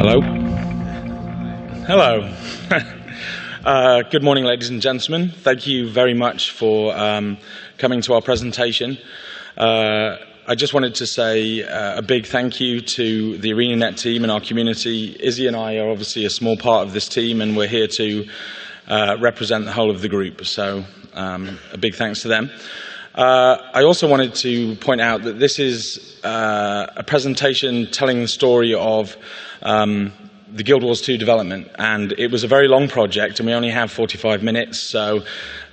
Hello. Hello. Good morning, ladies and gentlemen. Thank you very much for coming to our presentation. I just wanted to say a big thank you to the ArenaNet team and our community. Izzy and I are obviously a small part of this team, and we're here to represent the whole of the group. So a big thanks to them. I also wanted to point out that this is a presentation telling the story of the Guild Wars 2 development, and it was a very long project, and we only have 45 minutes, so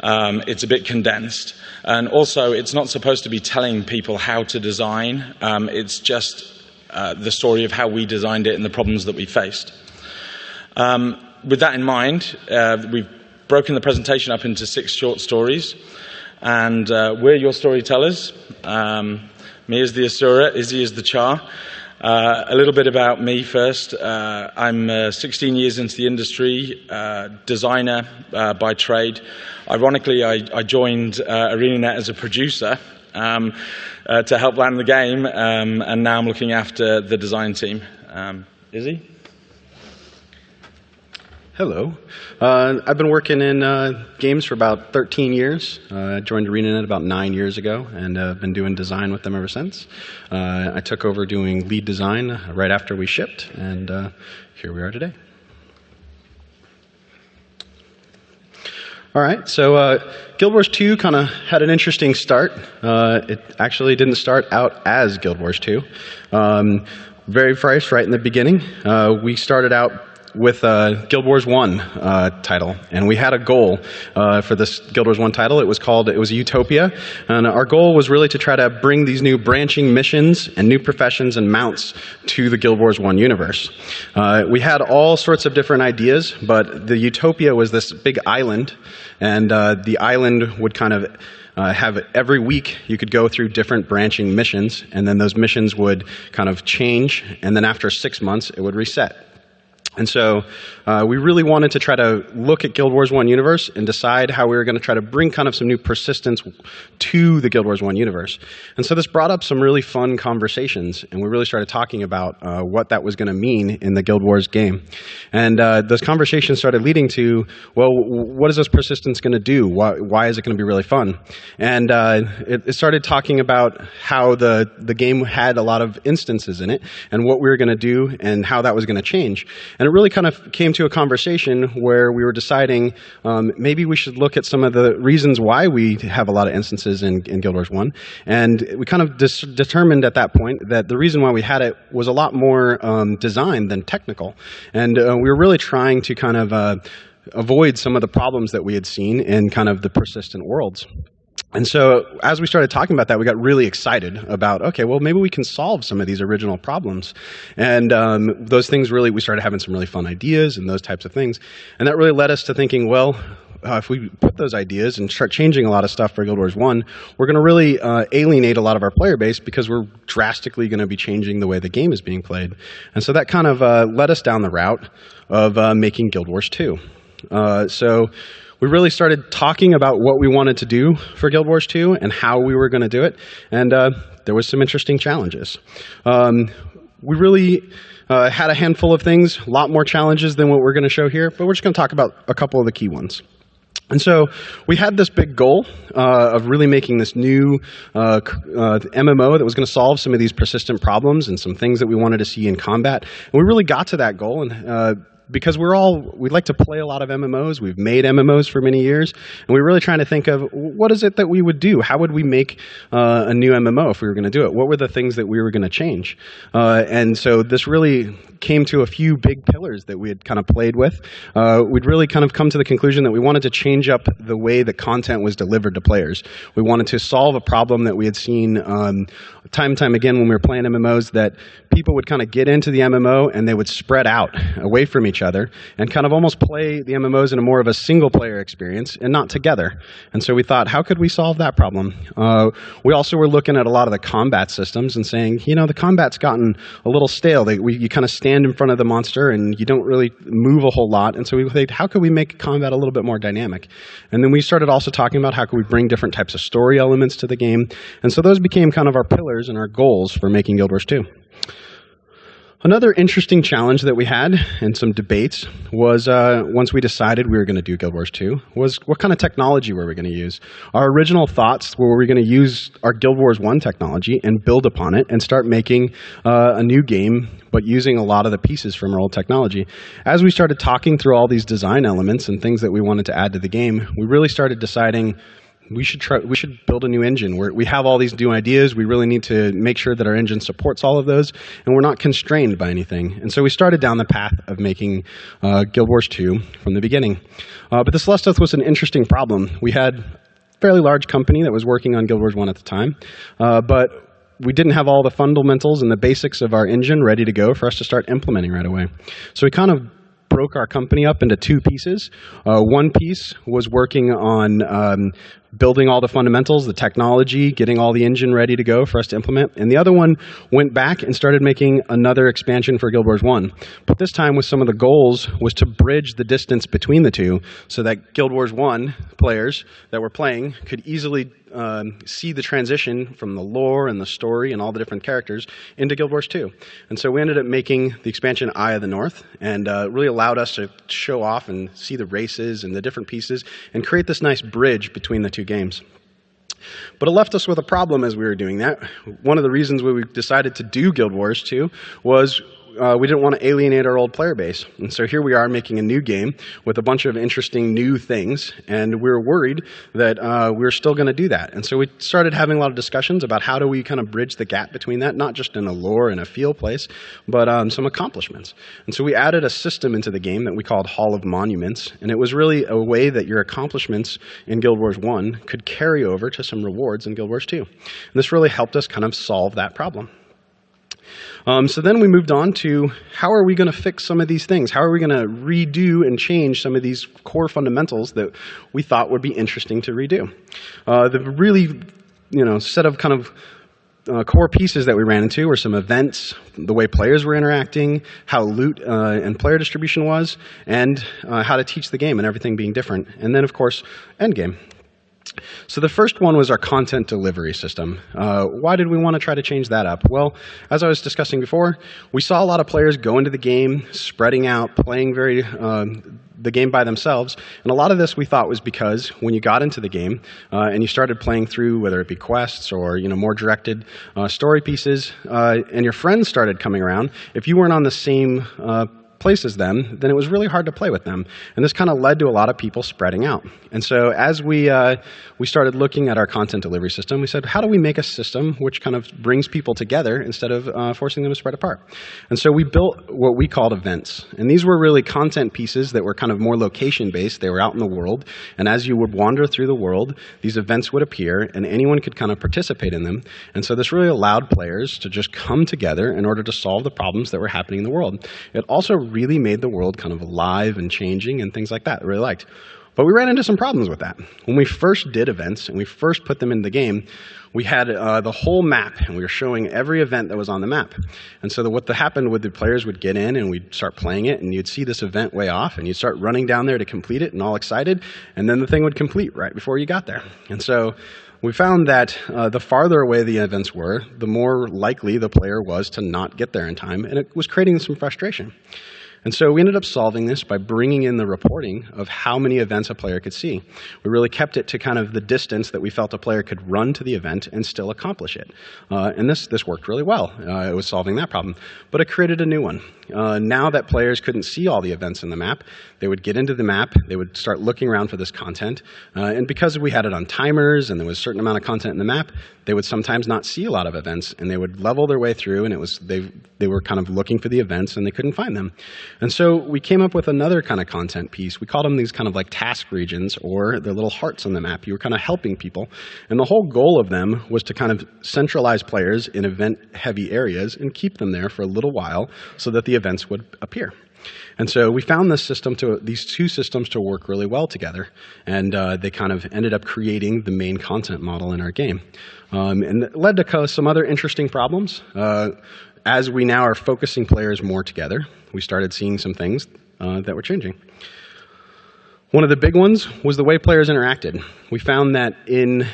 it's a bit condensed. And also, it's not supposed to be telling people how to design. It's just the story of how we designed it and the problems that we faced. With that in mind, we've broken the presentation up into 6 short stories. And we're your storytellers. Me as the Asura, Izzy as the Char. A little bit about me first. I'm 16 years into the industry, designer by trade. Ironically, I joined ArenaNet as a producer to help land the game, and now I'm looking after the design team. Izzy? Hello. I've been working in games for about 13 years. I joined ArenaNet about 9 years ago, and I've been doing design with them ever since. I took over doing lead design right after we shipped, and here we are today. All right, so Guild Wars 2 kind of had an interesting start. It actually didn't start out as Guild Wars 2. Very first, right in the beginning, we started out with Guild Wars 1 title, and we had a goal for this Guild Wars 1 title. It was Utopia, and our goal was really to try to bring these new branching missions and new professions and mounts to the Guild Wars 1 universe. We had all sorts of different ideas, but the Utopia was this big island, and the island would kind of have every week you could go through different branching missions, and then those missions would kind of change, and then after 6 months it would reset. And so we really wanted to try to look at Guild Wars 1 universe and decide how we were going to try to bring kind of some new persistence to the Guild Wars 1 universe. And so this brought up some really fun conversations, and we really started talking about what that was going to mean in the Guild Wars game. And those conversations started leading to, well, what is this persistence going to do? Why is it going to be really fun? And it started talking about how the game had a lot of instances in it, and what we were going to do, and how that was going to change. And it really kind of came to a conversation where we were deciding maybe we should look at some of the reasons why we have a lot of instances in Guild Wars 1. And we kind of determined at that point that the reason why we had it was a lot more design than technical. And we were really trying to kind of avoid some of the problems that we had seen in kind of the persistent worlds. And so as we started talking about that, we got really excited about, okay, well, maybe we can solve some of these original problems. And those things really, we started having some really fun ideas and those types of things. And that really led us to thinking, well, if we put those ideas and start changing a lot of stuff for Guild Wars 1, we're going to really alienate a lot of our player base, because we're drastically going to be changing the way the game is being played. And so that kind of led us down the route of making Guild Wars 2. So we really started talking about what we wanted to do for Guild Wars 2 and how we were going to do it, and there was some interesting challenges. We really had a handful of things, a lot more challenges than what we're going to show here, but we're just going to talk about a couple of the key ones. And so we had this big goal of really making this new MMO that was going to solve some of these persistent problems and some things that we wanted to see in combat. And we really got to that goal, and because we like to play a lot of MMOs. We've made MMOs for many years, and we're really trying to think of what is it that we would do? How would we make a new MMO if we were going to do it? What were the things that we were going to change? And so this really came to a few big pillars that we had kind of played with. We'd really kind of come to the conclusion that we wanted to change up the way that content was delivered to players. We wanted to solve a problem that we had seen time and time again when we were playing MMOs, that people would kind of get into the MMO and they would spread out away from each other and kind of almost play the MMOs in a more of a single player experience and not together. And so we thought, how could we solve that problem? We also were looking at a lot of the combat systems and saying, you know, the combat's gotten a little stale. You kind of stand in front of the monster and you don't really move a whole lot. And so we thought, how could we make combat a little bit more dynamic? And then we started also talking about how could we bring different types of story elements to the game. And so those became kind of our pillars and our goals for making Guild Wars 2. Another interesting challenge that we had and some debates was once we decided we were going to do Guild Wars 2 was what kind of technology were we going to use. Our original thoughts were we going to use our Guild Wars 1 technology and build upon it and start making a new game, but using a lot of the pieces from our old technology. As we started talking through all these design elements and things that we wanted to add to the game, we really started deciding we should build a new engine. We have all these new ideas. We really need to make sure that our engine supports all of those, and we're not constrained by anything. And so we started down the path of making Guild Wars 2 from the beginning. But this left us with an interesting problem. We had a fairly large company that was working on Guild Wars 1 at the time, but we didn't have all the fundamentals and the basics of our engine ready to go for us to start implementing right away. So we kind of broke our company up into two pieces. One piece was working on building all the fundamentals, the technology, getting all the engine ready to go for us to implement. And the other one went back and started making another expansion for Guild Wars 1. But this time with some of the goals was to bridge the distance between the two so that Guild Wars 1 players that were playing could easily see the transition from the lore and the story and all the different characters into Guild Wars 2. And so we ended up making the expansion Eye of the North, and really allowed us to show off and see the races and the different pieces and create this nice bridge between the two games. But it left us with a problem as we were doing that. One of the reasons we decided to do Guild Wars 2 was we didn't want to alienate our old player base. And so here we are making a new game with a bunch of interesting new things, and we were worried that we were still going to do that. And so we started having a lot of discussions about how do we kind of bridge the gap between that, not just in a lore and a feel place, but some accomplishments. And so we added a system into the game that we called Hall of Monuments, and it was really a way that your accomplishments in Guild Wars 1 could carry over to some rewards in Guild Wars 2. And this really helped us kind of solve that problem. So then we moved on to how are we going to fix some of these things? How are we going to redo and change some of these core fundamentals that we thought would be interesting to redo? The really, set of kind of core pieces that we ran into were some events, the way players were interacting, how loot and player distribution was, and how to teach the game and everything being different. And then, of course, endgame. So the first one was our content delivery system. Why did we want to try to change that up? Well, as I was discussing before, we saw a lot of players go into the game, spreading out, playing the game by themselves. And a lot of this we thought was because when you got into the game and you started playing through, whether it be quests or more directed story pieces, and your friends started coming around, if you weren't on the same place as them, then it was really hard to play with them. And this kind of led to a lot of people spreading out. And so as we started looking at our content delivery system, we said, how do we make a system which kind of brings people together instead of forcing them to spread apart? And so we built what we called events. And these were really content pieces that were kind of more location-based. They were out in the world. And as you would wander through the world, these events would appear, and anyone could kind of participate in them. And so this really allowed players to just come together in order to solve the problems that were happening in the world. It also really made the world kind of alive and changing and things like that. I really liked. But we ran into some problems with that. When we first did events and we first put them in the game, we had the whole map, and we were showing every event that was on the map. And so what happened with the players would get in, and we'd start playing it, and you'd see this event way off, and you'd start running down there to complete it and all excited, and then the thing would complete right before you got there. And so we found that the farther away the events were, the more likely the player was to not get there in time, and it was creating some frustration. And so we ended up solving this by bringing in the reporting of how many events a player could see. We really kept it to kind of the distance that we felt a player could run to the event and still accomplish it. And this worked really well. It was solving that problem. But it created a new one. Now that players couldn't see all the events in the map, they would get into the map, they would start looking around for this content, and because we had it on timers and there was a certain amount of content in the map, they would sometimes not see a lot of events, and they would level their way through, and they were kind of looking for the events and they couldn't find them. And so we came up with another kind of content piece. We called them these kind of like task regions, or the little hearts on the map. You were kind of helping people, and the whole goal of them was to kind of centralize players in event-heavy areas and keep them there for a little while so that the events would appear. And so we found these two systems to work really well together, and they kind of ended up creating the main content model in our game. And it led to some other interesting problems. As we now are focusing players more together, we started seeing some things that were changing. One of the big ones was the way players interacted. We found that in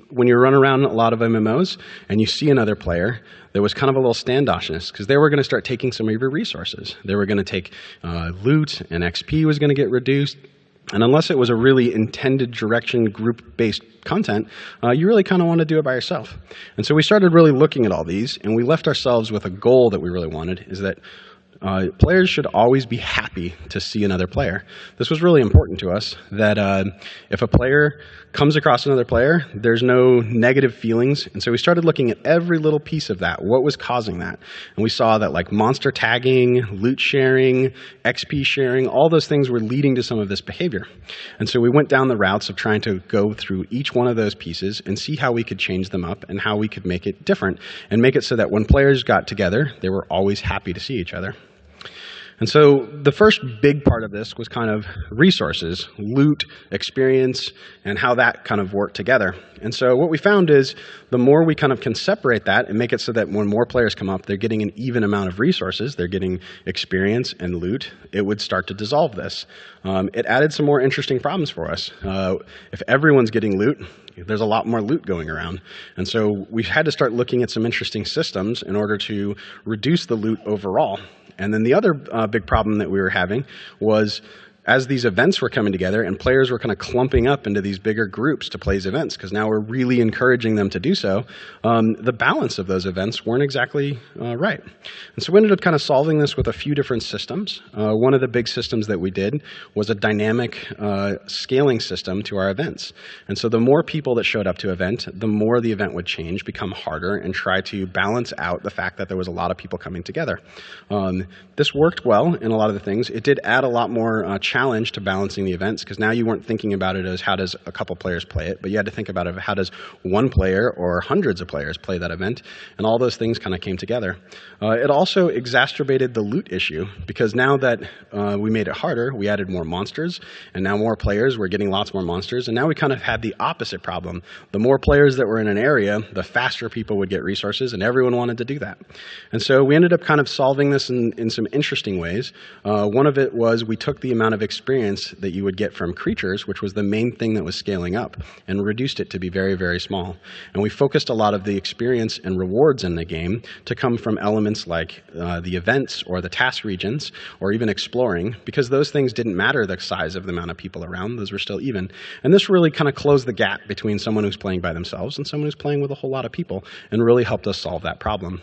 when you run around a lot of MMOs and you see another player, there was kind of a little standoffishness because they were going to start taking some of your resources. They were going to take loot, and XP was going to get reduced. And unless it was a really intended direction, group-based content, you really kind of want to do it by yourself. And so we started really looking at all these, and we left ourselves with a goal that we really wanted, is that players should always be happy to see another player. This was really important to us, that if a player comes across another player, there's no negative feelings. And so we started looking at every little piece of that, what was causing that. And we saw that like monster tagging, loot sharing, XP sharing, all those things were leading to some of this behavior. And so we went down the routes of trying to go through each one of those pieces and see how we could change them up and how we could make it different and make it so that when players got together, they were always happy to see each other. And so the first big part of this was kind of resources, loot, experience, and how that kind of worked together. And so what we found is the more we kind of can separate that and make it so that when more players come up, they're getting an even amount of resources, they're getting experience and loot, it would start to dissolve this. It added some more interesting problems for us. If everyone's getting loot, there's a lot more loot going around. And so we had to start looking at some interesting systems in order to reduce the loot overall. And then the other big problem that we were having was as these events were coming together and players were kind of clumping up into these bigger groups to play these events, because now we're really encouraging them to do so, the balance of those events weren't exactly right. And so we ended up kind of solving this with a few different systems. One of the big systems that we did was a dynamic scaling system to our events. And so the more people that showed up to event, the more the event would change, become harder, and try to balance out the fact that there was a lot of people coming together. This worked well in a lot of the things. It did add a lot more challenge to balancing the events, because now you weren't thinking about it as how does a couple players play it, but you had to think about it how does one player or hundreds of players play that event, and all those things kind of came together. It also exacerbated the loot issue, because now that we made it harder, we added more monsters, and now more players were getting lots more monsters, and now we kind of had the opposite problem. The more players that were in an area, the faster people would get resources, and everyone wanted to do that. And so we ended up kind of solving this in some interesting ways. One of it was we took the amount of experience that you would get from creatures, which was the main thing that was scaling up, and reduced it to be very, very small. And we focused a lot of the experience and rewards in the game to come from elements like the events or the task regions or even exploring, because those things didn't matter the size of the amount of people around. Those were still even. And this really kind of closed the gap between someone who's playing by themselves and someone who's playing with a whole lot of people, and really helped us solve that problem.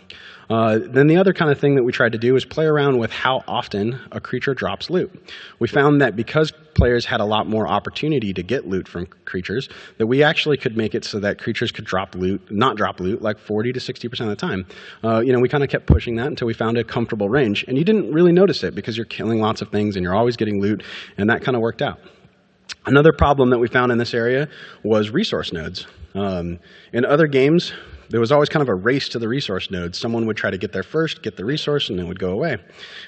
Then the other kind of thing that we tried to do is play around with how often a creature drops loot. We found that because players had a lot more opportunity to get loot from creatures, that we actually could make it so that creatures could not drop loot like 40 to 60% of the time. We kind of kept pushing that until we found a comfortable range, and you didn't really notice it because you're killing lots of things and you're always getting loot, and that kind of worked out. Another problem that we found in this area was resource nodes. In other games, there was always kind of a race to the resource nodes. Someone would try to get there first, get the resource, and it would go away.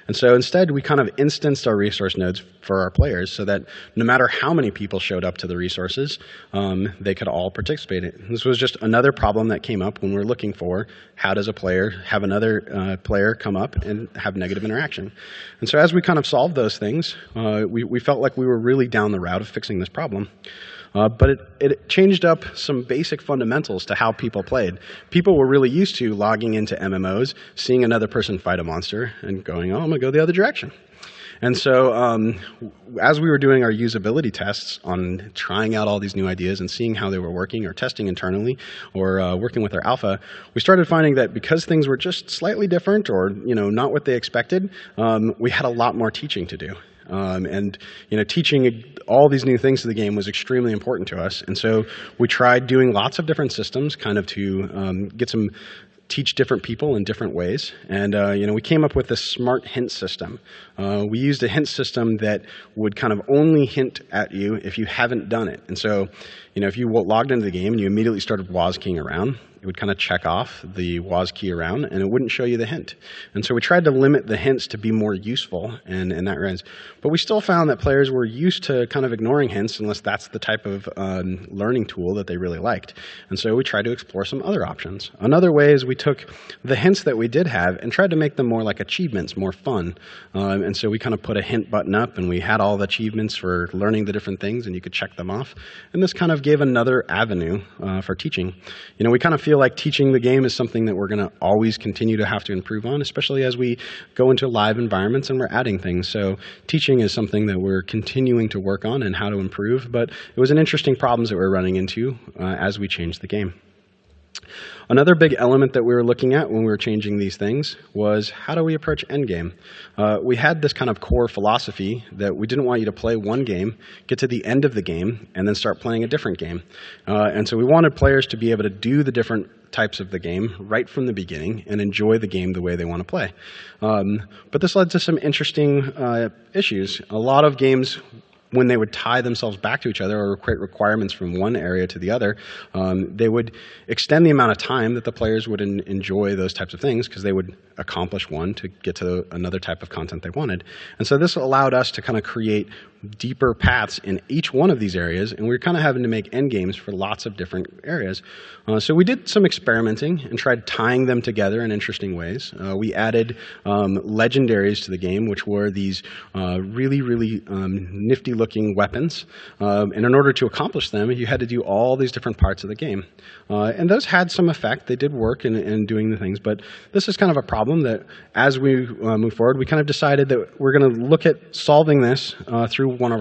And so instead, we kind of instanced our resource nodes for our players so that no matter how many people showed up to the resources, they could all participate in it. This was just another problem that came up when we were looking for how does a player have another player come up and have negative interaction. And so as we kind of solved those things, we felt like we were really down the route of fixing this problem. But it changed up some basic fundamentals to how people played. People were really used to logging into MMOs, seeing another person fight a monster, and going, oh, I'm going to go the other direction. And so as we were doing our usability tests on trying out all these new ideas and seeing how they were working or testing internally or working with our alpha, we started finding that because things were just slightly different or not what they expected, we had a lot more teaching to do. Teaching all these new things to the game was extremely important to us. And so we tried doing lots of different systems kind of to teach different people in different ways. And, we came up with this smart hint system. We used a hint system that would kind of only hint at you if you haven't done it. And so, if you logged into the game and you immediately started WASKeying around, it would kind of check off the WAS key around, and it wouldn't show you the hint. And so we tried to limit the hints to be more useful in that range. But we still found that players were used to kind of ignoring hints unless that's the type of learning tool that they really liked. And so we tried to explore some other options. Another way is we took the hints that we did have and tried to make them more like achievements, more fun. And so we kind of put a hint button up, and we had all the achievements for learning the different things, and you could check them off. And this kind of gave another avenue for teaching. You know, we kind of feel like teaching the game is something that we're going to always continue to have to improve on, especially as we go into live environments and we're adding things. So teaching is something that we're continuing to work on and how to improve, but it was an interesting problems that we're running into as we changed the game. Another big element that we were looking at when we were changing these things was how do we approach endgame? We had this kind of core philosophy that we didn't want you to play one game, get to the end of the game, and then start playing a different game. And so we wanted players to be able to do the different types of the game right from the beginning and enjoy the game the way they want to play. But this led to some interesting issues. A lot of games, when they would tie themselves back to each other or create requirements from one area to the other, they would extend the amount of time that the players would enjoy those types of things because they would accomplish one to get to another type of content they wanted. And so this allowed us to kind of create deeper paths in each one of these areas, and we were kind of having to make end games for lots of different areas. So we did some experimenting and tried tying them together in interesting ways. We added legendaries to the game, which were these really nifty-looking weapons. And in order to accomplish them, you had to do all these different parts of the game. And those had some effect. They did work in doing the things, but this is kind of a problem that as we move forward, we kind of decided that we're going to look at solving this through one of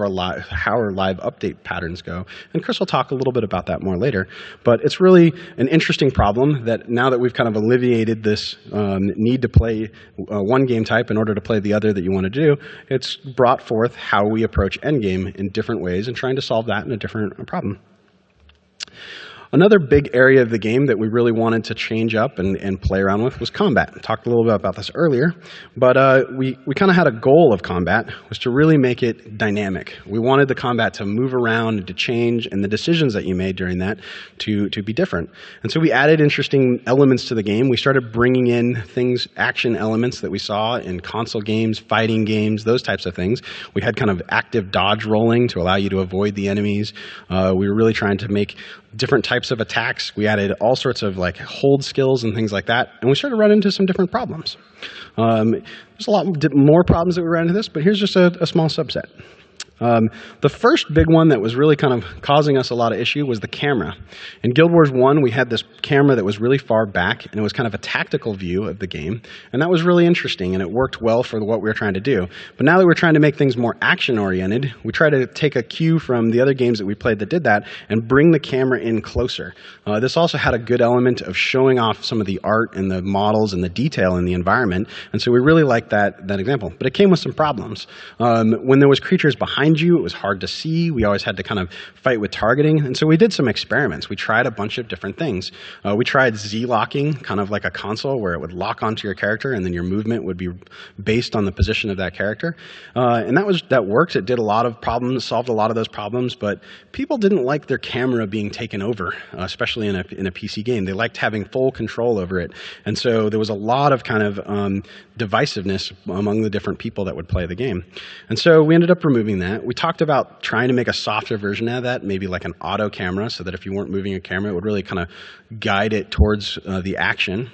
how our live update patterns go. And Chris will talk a little bit about that more later. But it's really an interesting problem that now that we've kind of alleviated this need to play one game type in order to play the other that you want to do, it's brought forth how we approach endgame in different ways and trying to solve that in a different problem. Another big area of the game that we really wanted to change up and play around with was combat. I talked a little bit about this earlier, but we kind of had a goal of combat was to really make it dynamic. We wanted the combat to move around and to change, and the decisions that you made during that to be different. And so we added interesting elements to the game. We started bringing in things, action elements that we saw in console games, fighting games, those types of things. We had kind of active dodge rolling to allow you to avoid the enemies. We were really trying to make different types of attacks. We added all sorts of like hold skills and things like that, and we started to run into some different problems. There's a lot more problems that we ran into this, but here's just a small subset. The first big one that was really kind of causing us a lot of issue was the camera. In Guild Wars 1, we had this camera that was really far back, and it was kind of a tactical view of the game, and that was really interesting, and it worked well for what we were trying to do. But now that we're trying to make things more action-oriented, we try to take a cue from the other games that we played that did that and bring the camera in closer. This also had a good element of showing off some of the art and the models and the detail in the environment, and so we really liked that example. But it came with some problems. When there was creatures behind you, it was hard to see. We always had to kind of fight with targeting. And so we did some experiments. We tried a bunch of different things. We tried Z-locking, kind of like a console where it would lock onto your character and then your movement would be based on the position of that character. And that worked. It did a lot of problems, solved a lot of those problems, but people didn't like their camera being taken over, especially in a PC game. They liked having full control over it. And so there was a lot of kind of divisiveness among the different people that would play the game. And so we ended up removing that. We talked about trying to make a softer version of that, maybe like an auto camera, so that if you weren't moving your camera, it would really kind of guide it towards the action.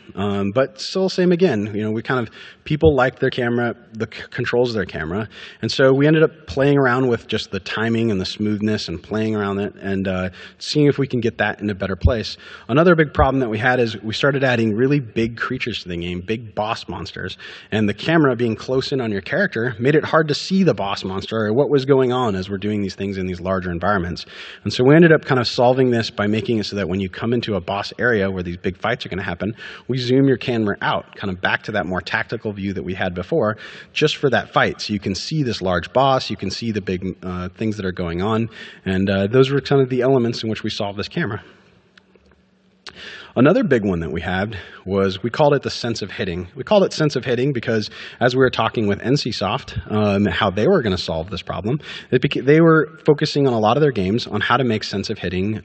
But still, same again. You know, people like their camera, the controls of their camera, and so we ended up playing around with just the timing and the smoothness and playing around it and seeing if we can get that in a better place. Another big problem that we had is we started adding really big creatures to the game, big boss monsters, and the camera being close in on your character made it hard to see the boss monster or what was going on as we're doing these things in these larger environments. And so we ended up kind of solving this by making it so that when you come into a boss area where these big fights are going to happen, we zoom your camera out, kind of back to that more tactical view that we had before, just for that fight. So you can see this large boss, you can see the big things that are going on, and those were some of the elements in which we solved this camera. Another big one that we had was we called it the sense of hitting. We called it sense of hitting because as we were talking with NCSoft, how they were going to solve this problem, they were focusing on a lot of their games on how to make sense of hitting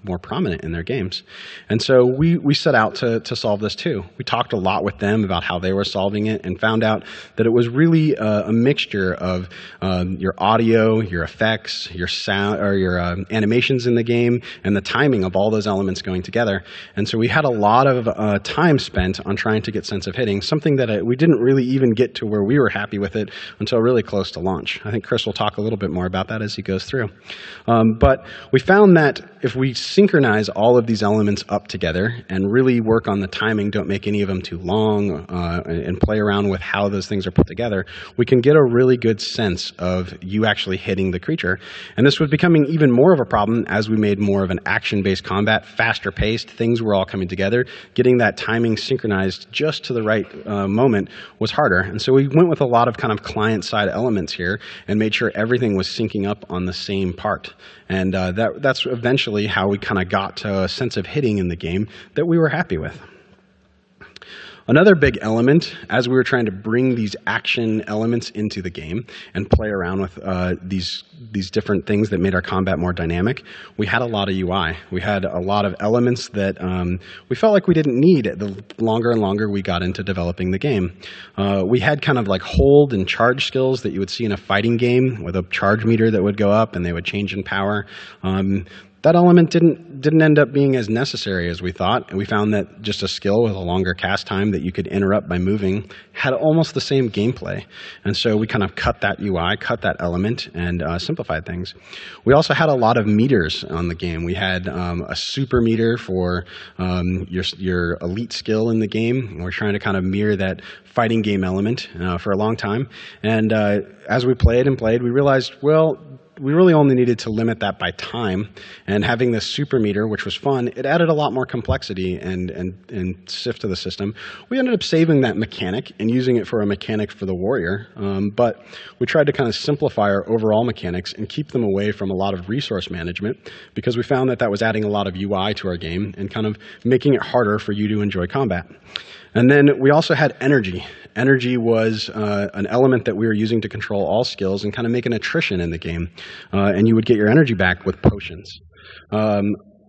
more prominent in their games. And so we set out to solve this too. We talked a lot with them about how they were solving it and found out that it was really a mixture of your audio, your effects, your sound, or your animations in the game, and the timing of all those elements going together. And so we had a lot of time spent on trying to get sense of hitting, something that we didn't really even get to where we were happy with it until really close to launch. I think Chris will talk a little bit more about that as he goes through. But we found that if we synchronize all of these elements up together and really work on the timing, don't make any of them too long, and play around with how those things are put together, we can get a really good sense of you actually hitting the creature. And this was becoming even more of a problem as we made more of an action-based combat, faster paced, things were all coming together. Getting that timing synchronized just to the right moment was harder. And so we went with a lot of kind of client-side elements here and made sure everything was syncing up on the same part. And that's eventually how we kind of got to a sense of hitting in the game that we were happy with. Another big element, as we were trying to bring these action elements into the game and play around with these different things that made our combat more dynamic, we had a lot of UI. We had a lot of elements that we felt like we didn't need the longer and longer we got into developing the game. We had kind of like hold and charge skills that you would see in a fighting game with a charge meter that would go up and they would change in power. That element didn't end up being as necessary as we thought, and we found that just a skill with a longer cast time that you could interrupt by moving had almost the same gameplay. And so we kind of cut that UI, cut that element, and simplified things. We also had a lot of meters on the game. We had a super meter for your elite skill in the game. We're trying to kind of mirror that fighting game element for a long time. And as we played and played, we realized, well, we really only needed to limit that by time, and having this super meter, which was fun, it added a lot more complexity and sift to the system. We ended up saving that mechanic and using it for a mechanic for the warrior, but we tried to kind of simplify our overall mechanics and keep them away from a lot of resource management because we found that that was adding a lot of UI to our game and kind of making it harder for you to enjoy combat. And then we also had energy. Energy was an element that we were using to control all skills and kind of make an attrition in the game. And you would get your energy back with potions.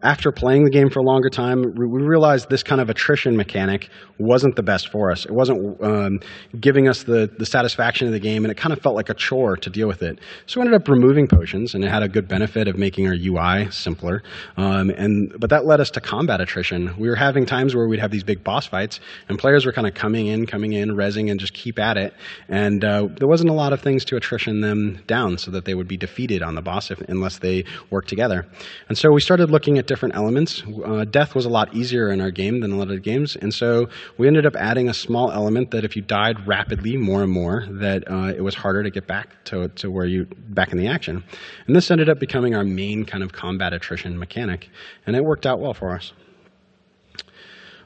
After playing the game for a longer time, we realized this kind of attrition mechanic wasn't the best for us. It wasn't giving us the satisfaction of the game, and it kind of felt like a chore to deal with it. So we ended up removing potions, and it had a good benefit of making our UI simpler. But that led us to combat attrition. We were having times where we'd have these big boss fights, and players were kind of coming in, rezzing, and just keep at it. And there wasn't a lot of things to attrition them down so that they would be defeated on the boss unless they worked together. And so we started looking at different elements. Death was a lot easier in our game than a lot of the games, and so we ended up adding a small element that if you died rapidly more and more, that it was harder to get back to where you back in the action. And this ended up becoming our main kind of combat attrition mechanic, and it worked out well for us.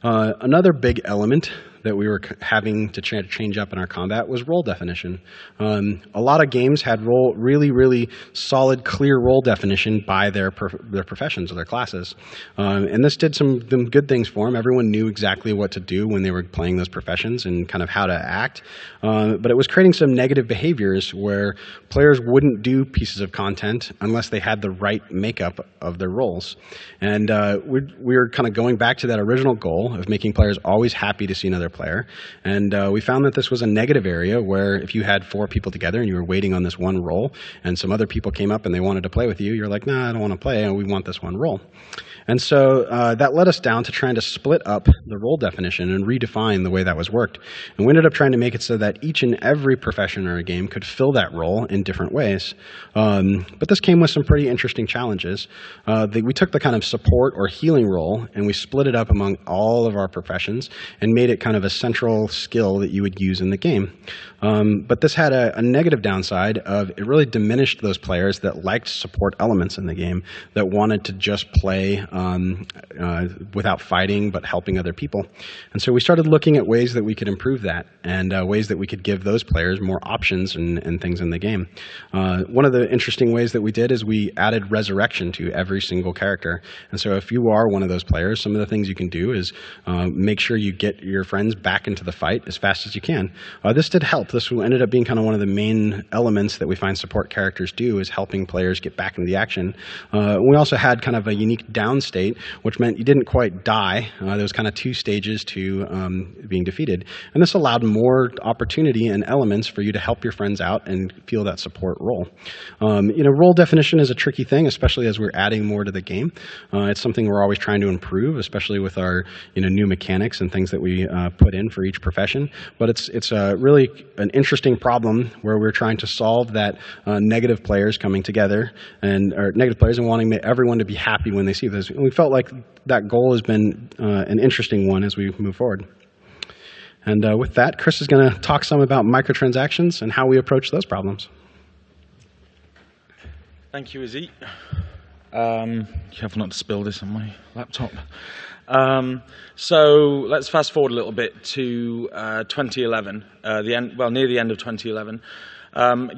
Another big element that we were having to change up in our combat was role definition. A lot of games had really solid, clear role definition by their professions or their classes. And this did some good things for them. Everyone knew exactly what to do when they were playing those professions and kind of how to act. But it was creating some negative behaviors where players wouldn't do pieces of content unless they had the right makeup of their roles. And we were kind of going back to that original goal of making players always happy to see another player. And we found that this was a negative area where if you had 4 people together and you were waiting on this one role and some other people came up and they wanted to play with you, you're like, nah, I don't want to play, and we want this one role. And so that led us down to trying to split up the role definition and redefine the way that was worked. And we ended up trying to make it so that each and every profession in our game could fill that role in different ways. But this came with some pretty interesting challenges. We took the kind of support or healing role and we split it up among all of our professions and made it kind of a central skill that you would use in the game. But this had a negative downside of it really diminished those players that liked support elements in the game, that wanted to just play without fighting but helping other people. And so we started looking at ways that we could improve that, and ways that we could give those players more options and things in the game. One of the interesting ways that we did is we added resurrection to every single character. And so if you are one of those players, some of the things you can do is make sure you get your friends back into the fight as fast as you can. This did help. This ended up being kind of one of the main elements that we find support characters do, is helping players get back into the action. We also had kind of a unique down state, which meant you didn't quite die. There was kind of 2 stages to being defeated. And this allowed more opportunity and elements for you to help your friends out and feel that support role. Role definition is a tricky thing, especially as we're adding more to the game. It's something we're always trying to improve, especially with our new mechanics and things that we put in for each profession. But it's really an interesting problem where we're trying to solve that negative players coming together, or negative players, and wanting everyone to be happy when they see this. And we felt like that goal has been an interesting one as we move forward. And with that, Chris is going to talk some about microtransactions and how we approach those problems. Thank you, Izzy. Careful not to spill this on my laptop. So let's fast forward a little bit to 2011, near the end of 2011.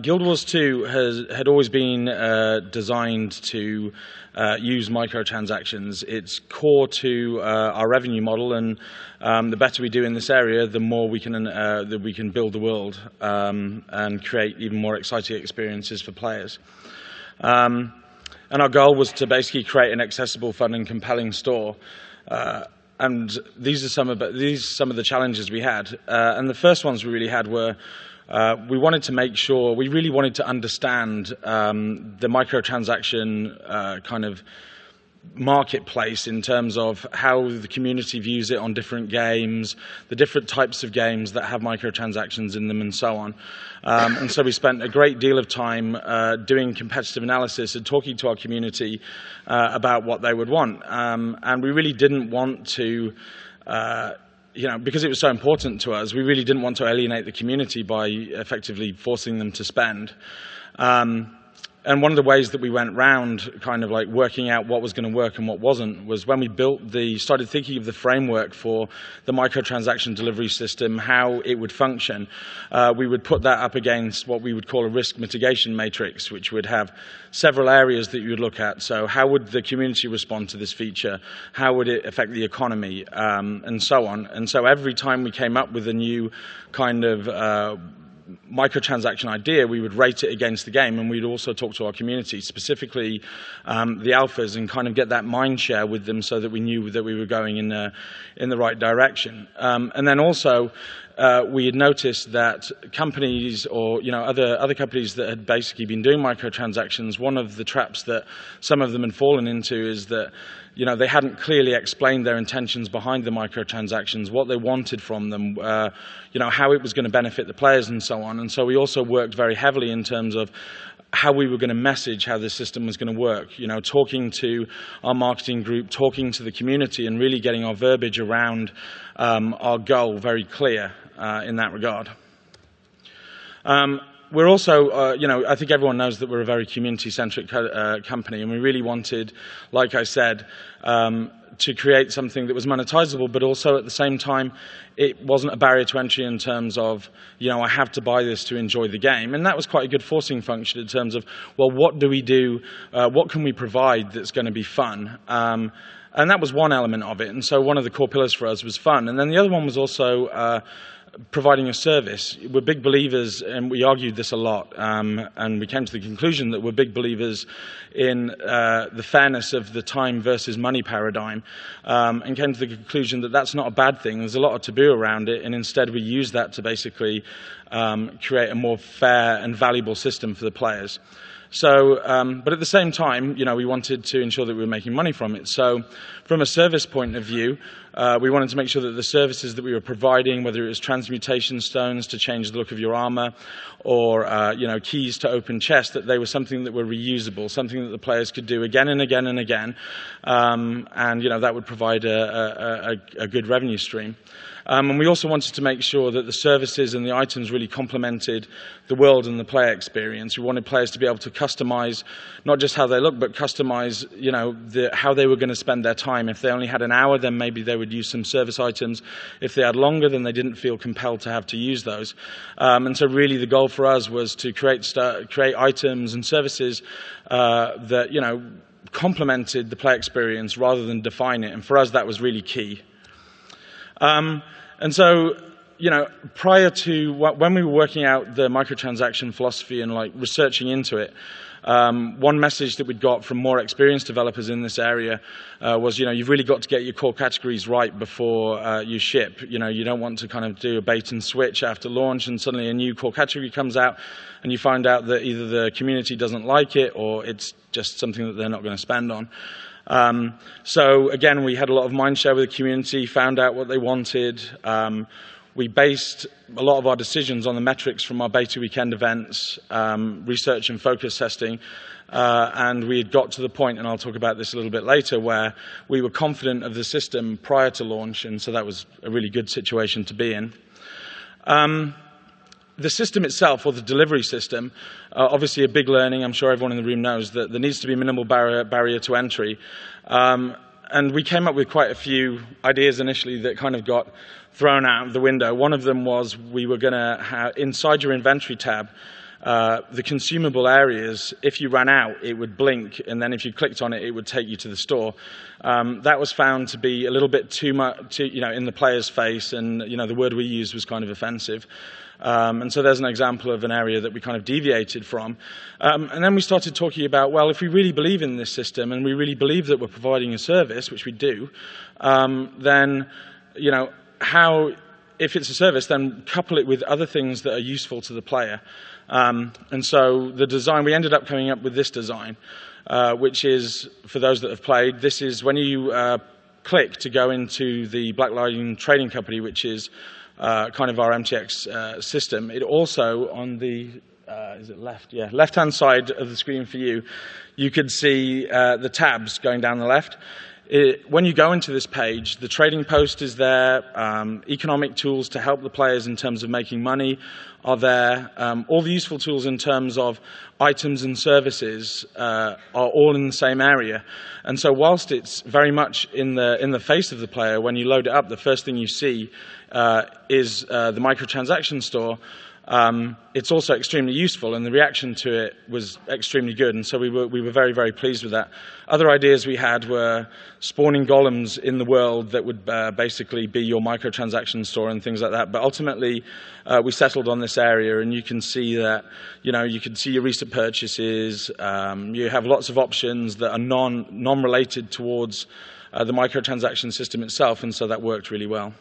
Guild Wars 2 had always been designed to use microtransactions. It's core to our revenue model, and the better we do in this area, the more we can build the world and create even more exciting experiences for players. And our goal was to basically create an accessible, fun, and compelling store. And these are some of the challenges we had. And the first ones we really had were we wanted to make sure, we really wanted to understand the microtransaction kind of marketplace in terms of how the community views it on different games, the different types of games that have microtransactions in them, and so on. And so we spent a great deal of time doing competitive analysis and talking to our community about what they would want. And we really didn't want to, because it was so important to us, we really didn't want to alienate the community by effectively forcing them to spend. And one of the ways that we went round kind of like working out what was going to work and what wasn't was when we started thinking of the framework for the microtransaction delivery system, how it would function. We would put that up against what we would call a risk mitigation matrix, which would have several areas that you would look at. So how would the community respond to this feature? How would it affect the economy? And so on. And so every time we came up with a new kind of microtransaction idea, we would rate it against the game, and we'd also talk to our community, specifically the alphas, and kind of get that mind share with them so that we knew that we were going in the right direction. And then also we had noticed that companies or other companies that had basically been doing microtransactions, one of the traps that some of them had fallen into is that they hadn't clearly explained their intentions behind the microtransactions, what they wanted from them, how it was going to benefit the players and so on. And so we also worked very heavily in terms of how we were going to message how the system was going to work, talking to our marketing group, talking to the community, and really getting our verbiage around our goal very clear in that regard. We're also, I think everyone knows that we're a very community-centric company, and we really wanted, like I said, to create something that was monetizable, but also at the same time, it wasn't a barrier to entry in terms of, I have to buy this to enjoy the game. And that was quite a good forcing function in terms of, well, what do we do? What can we provide that's going to be fun? And that was one element of it. And so one of the core pillars for us was fun. And then the other one was also providing a service. We're big believers, and we argued this a lot, and we came to the conclusion that we're big believers in the fairness of the time versus money paradigm, and came to the conclusion that that's not a bad thing. There's a lot of taboo around it, and instead we use that to basically create a more fair and valuable system for the players. So, but at the same time, we wanted to ensure that we were making money from it. So from a service point of view, we wanted to make sure that the services that we were providing, whether it was transmutation stones to change the look of your armor, or keys to open chests, that they were something that were reusable, something that the players could do again and again and again, and that would provide a good revenue stream. And we also wanted to make sure that the services and the items really complemented the world and the player experience. We wanted players to be able to customize not just how they look, but customize, how they were going to spend their time. If they only had an hour, then maybe they would use some service items. If they had longer, then they didn't feel compelled to have to use those. And so really the goal for us was to create items and services that, complemented the play experience rather than define it. And for us, that was really key. And so, prior to when we were working out the microtransaction philosophy and researching into it, one message that we'd got from more experienced developers in this area was, you've really got to get your core categories right before you ship. You don't want to kind of do a bait and switch after launch and suddenly a new core category comes out and you find out that either the community doesn't like it or it's just something that they're not going to spend on. So again, we had a lot of mind share with the community, found out what they wanted. We based a lot of our decisions on the metrics from our beta weekend events, research and focus testing, and we had got to the point, and I'll talk about this a little bit later, where we were confident of the system prior to launch, and so that was a really good situation to be in. The system itself, or the delivery system, obviously a big learning. I'm sure everyone in the room knows that there needs to be minimal barrier to entry. And we came up with quite a few ideas initially that kind of got thrown out of the window. One of them was we were going to have, inside your inventory tab, the consumable areas, if you ran out, it would blink, and then if you clicked on it, it would take you to the store. That was found to be a little bit too much, in the player's face, and the word we used was kind of offensive. And so there's an example of an area that we kind of deviated from. And then we started talking about, well, if we really believe in this system and we really believe that we're providing a service, which we do, then, how, if it's a service, then couple it with other things that are useful to the player. And so the design, we ended up coming up with this design, which is, for those that have played, this is when you click to go into the Black Lion Trading Company, which is kind of our MTX system. It also, on the is it left? Yeah, left-hand side of the screen for you, you could see the tabs going down the left. When you go into this page, the trading post is there, economic tools to help the players in terms of making money are there, all the useful tools in terms of items and services are all in the same area. And so whilst it's very much in the face of the player, when you load it up, the first thing you see is the microtransaction store. It's also extremely useful, and the reaction to it was extremely good, and so we were very, very pleased with that. Other ideas we had were spawning golems in the world that would basically be your microtransaction store and things like that, but ultimately we settled on this area, and you can see that, you can see your recent purchases, you have lots of options that are non-related towards the microtransaction system itself, and so that worked really well.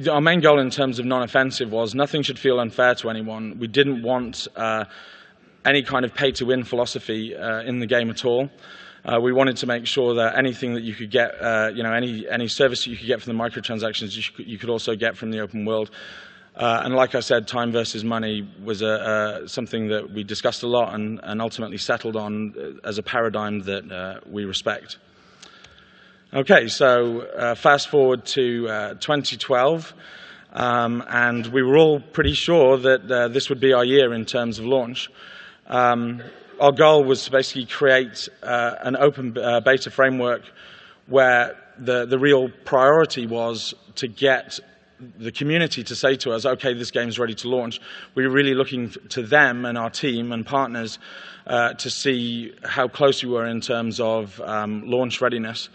Our main goal in terms of non-offensive was nothing should feel unfair to anyone. We didn't want any kind of pay-to-win philosophy in the game at all. We wanted to make sure that anything that you could get, any service that you could get from the microtransactions, you could also get from the open world. And like I said, time versus money was something that we discussed a lot and ultimately settled on as a paradigm that we respect. Okay, so fast forward to 2012, and we were all pretty sure that this would be our year in terms of launch. Our goal was to basically create an open beta framework where the real priority was to get the community to say to us, okay, this game's ready to launch. We were really looking to them and our team and partners to see how close we were in terms of launch readiness.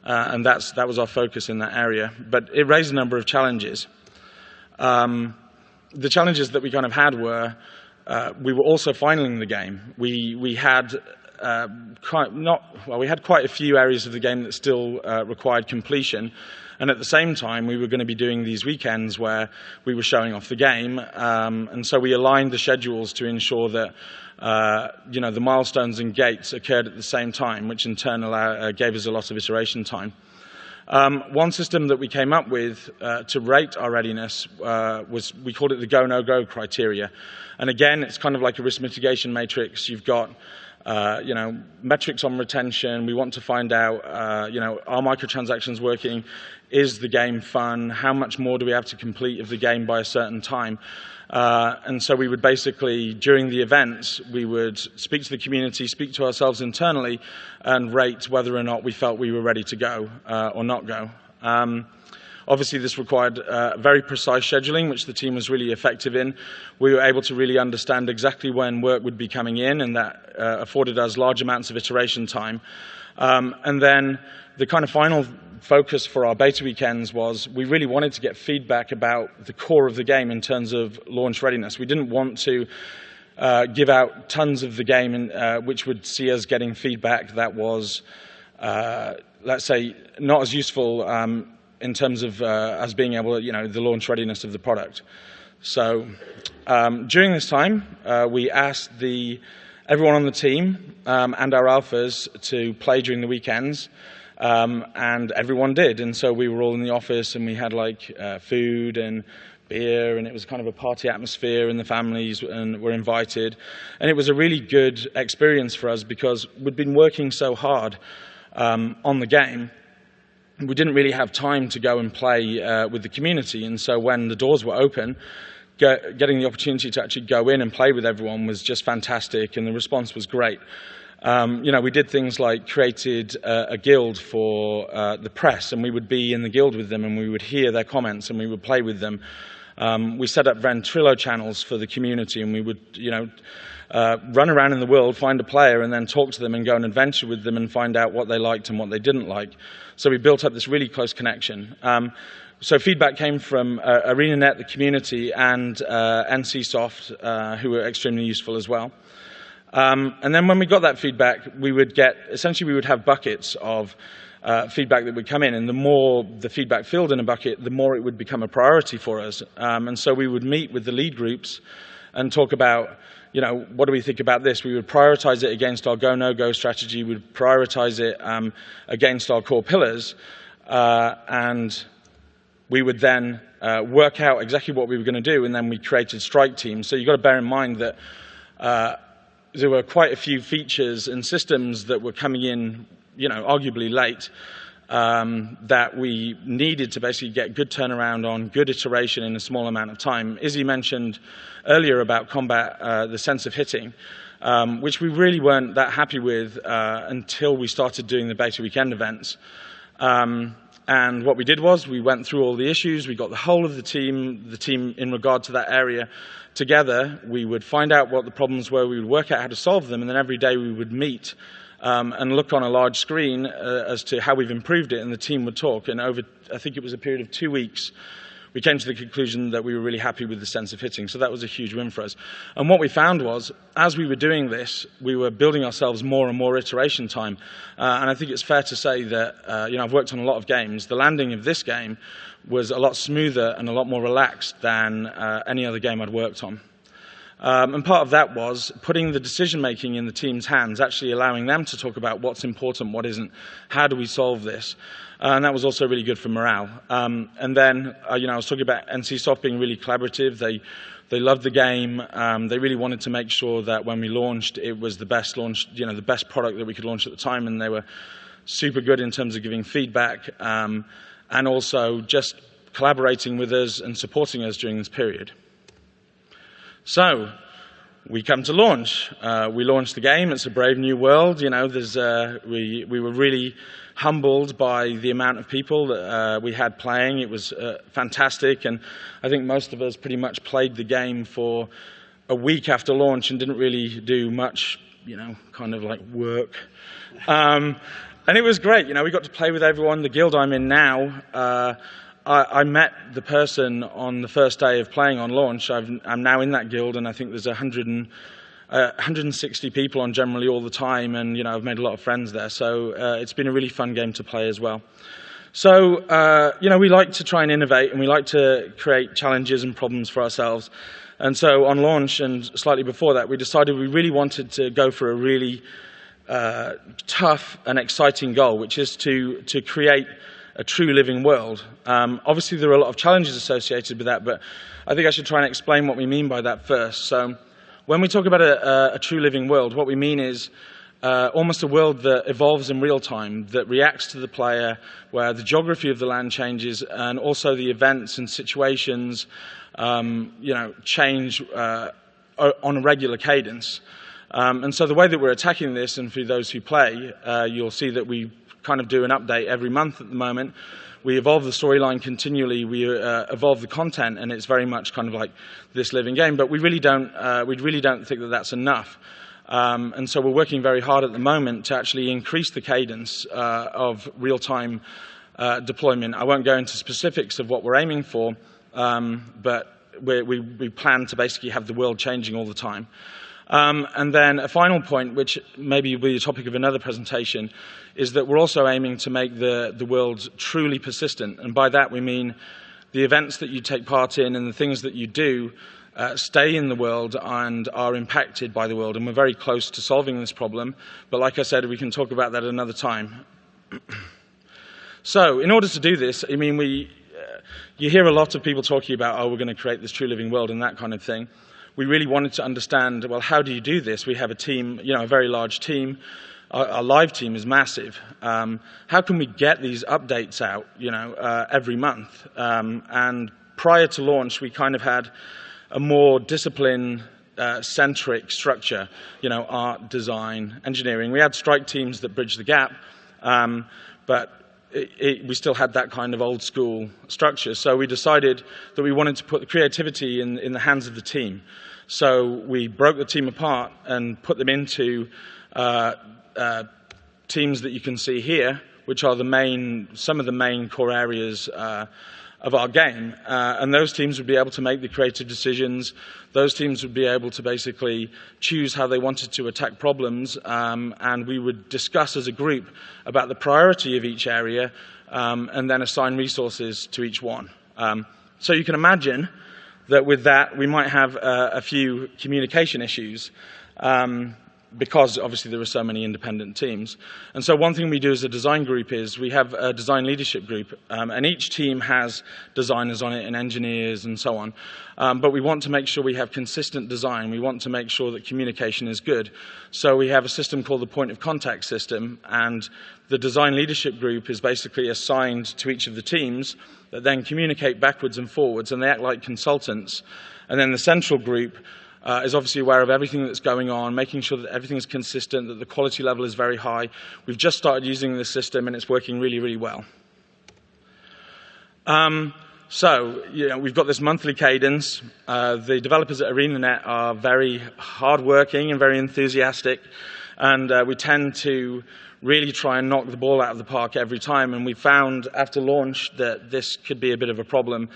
And that was our focus in that area. But it raised a number of challenges. The challenges that we kind of had were we were also finaling the game. We had we had quite a few areas of the game that still required completion, and at the same time we were going to be doing these weekends where we were showing off the game, and so we aligned the schedules to ensure that the milestones and gates occurred at the same time, which in turn gave us a lot of iteration time. One system that we came up with to rate our readiness we called it the go, no-go criteria. And again, it's kind of like a risk mitigation matrix. You've got metrics on retention. We want to find out, are microtransactions working? Is the game fun? How much more do we have to complete of the game by a certain time? And so we would basically, during the events, we would speak to the community, speak to ourselves internally, and rate whether or not we felt we were ready to go or not go. Obviously, this required very precise scheduling, which the team was really effective in. We were able to really understand exactly when work would be coming in, and that afforded us large amounts of iteration time. And then the kind of final focus for our beta weekends was we really wanted to get feedback about the core of the game in terms of launch readiness. We didn't want to give out tons of the game which would see us getting feedback that was, let's say, not as useful in terms of us being able to, the launch readiness of the product. So during this time, we asked everyone on the team and our alphas to play during the weekends, and everyone did. And so we were all in the office, and we had food and beer, and it was kind of a party atmosphere, and the families were invited. And it was a really good experience for us because we'd been working so hard on the game. We didn't really have time to go and play with the community, and so when the doors were open, getting the opportunity to actually go in and play with everyone was just fantastic, and the response was great. We did things like created a guild for the press, and we would be in the guild with them, and we would hear their comments, and we would play with them. We set up Ventrilo channels for the community, and we would, run around in the world, find a player, and then talk to them and go and adventure with them and find out what they liked and what they didn't like. So we built up this really close connection. So feedback came from ArenaNet, the community, and NCSoft, who were extremely useful as well. And then when we got that feedback, we would have buckets of feedback that would come in, and the more the feedback filled in a bucket, the more it would become a priority for us. And so we would meet with the lead groups and talk about, what do we think about this? We would prioritize it against our go, no-go strategy. We would prioritize it against our core pillars. And we would then work out exactly what we were going to do, and then we created strike teams. So you've got to bear in mind that there were quite a few features and systems that were coming in, arguably late, that we needed to basically get good turnaround on, good iteration in a small amount of time. Izzy mentioned earlier about combat, the sense of hitting, which we really weren't that happy with until we started doing the beta weekend events. And what we did was we went through all the issues, we got the whole of the team in regard to that area together. We would find out what the problems were, we would work out how to solve them, and then every day we would meet and look on a large screen as to how we've improved it, and the team would talk. And over, I think it was a period of 2 weeks, we came to the conclusion that we were really happy with the sense of hitting. So that was a huge win for us. And what we found was, as we were doing this, we were building ourselves more and more iteration time. And I think it's fair to say that, I've worked on a lot of games. The landing of this game was a lot smoother and a lot more relaxed than any other game I'd worked on. And part of that was putting the decision-making in the team's hands, actually allowing them to talk about what's important, what isn't, how do we solve this. And that was also really good for morale. And then, I was talking about NCSoft being really collaborative. They loved the game. They really wanted to make sure that when we launched, it was the best launch, the best product that we could launch at the time. And they were super good in terms of giving feedback and also just collaborating with us and supporting us during this period. So we come to launch. We launched the game. It's a brave new world. We were really humbled by the amount of people that we had playing. It was fantastic, and I think most of us pretty much played the game for a week after launch and didn't really do much, kind of like work. And it was great. We got to play with everyone. The guild I'm in now, I met the person on the first day of playing on launch. I'm now in that guild, and I think there's 160 people on generally all the time, and I've made a lot of friends there. So it's been a really fun game to play as well. So we like to try and innovate, and we like to create challenges and problems for ourselves. And so on launch, and slightly before that, we decided we really wanted to go for a really tough and exciting goal, which is to create a true living world. Obviously, there are a lot of challenges associated with that, but I think I should try and explain what we mean by that first. So when we talk about a true living world, what we mean is almost a world that evolves in real time, that reacts to the player, where the geography of the land changes, and also the events and situations, change on a regular cadence. And so the way that we're attacking this, and for those who play, you'll see that we kind of do an update every month at the moment. We evolve the storyline continually. We evolve the content, and it's very much kind of like this living game. But we really don't think that that's enough. And so we're working very hard at the moment to actually increase the cadence of real-time deployment. I won't go into specifics of what we're aiming for, but we plan to basically have the world changing all the time. And then a final point, which maybe will be the topic of another presentation, is that we're also aiming to make the world truly persistent. And by that we mean the events that you take part in and the things that you do stay in the world and are impacted by the world. And we're very close to solving this problem. But like I said, we can talk about that another time. So in order to do this, I mean, you hear a lot of people talking about, oh, we're going to create this true living world and that kind of thing. We really wanted to understand, well, how do you do this? We have a team, a very large team. Our live team is massive. How can we get these updates out, every month? And prior to launch, we kind of had a more discipline-centric structure, art, design, engineering. We had strike teams that bridged the gap, but we still had that kind of old-school structure. So we decided that we wanted to put the creativity in the hands of the team. So we broke the team apart and put them into teams that you can see here, which are some of the main core areas of our game. And those teams would be able to make the creative decisions. Those teams would be able to basically choose how they wanted to attack problems. And we would discuss as a group about the priority of each area and then assign resources to each one. So you can imagine that with that, we might have a few communication issues. Because obviously there are so many independent teams. And so one thing we do as a design group is we have a design leadership group, and each team has designers on it and engineers and so on. But we want to make sure we have consistent design. We want to make sure that communication is good. So we have a system called the point of contact system, and the design leadership group is basically assigned to each of the teams that then communicate backwards and forwards, and they act like consultants. And then the central group is obviously aware of everything that's going on, making sure that everything is consistent, that the quality level is very high. We've just started using this system, and it's working really, really well. We've got this monthly cadence. The developers at ArenaNet are very hardworking and very enthusiastic, and we tend to really try and knock the ball out of the park every time. And we found after launch that this could be a bit of a problem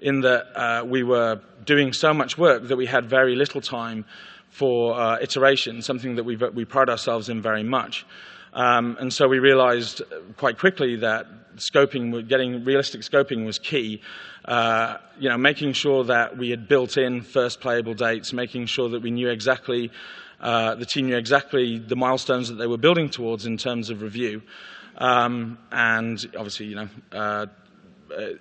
in that we were doing so much work that we had very little time for iteration, something that we pride ourselves in very much. And so we realized quite quickly that getting realistic scoping was key. Making sure that we had built in first playable dates, making sure that we knew exactly, the team knew exactly the milestones that they were building towards in terms of review. And obviously,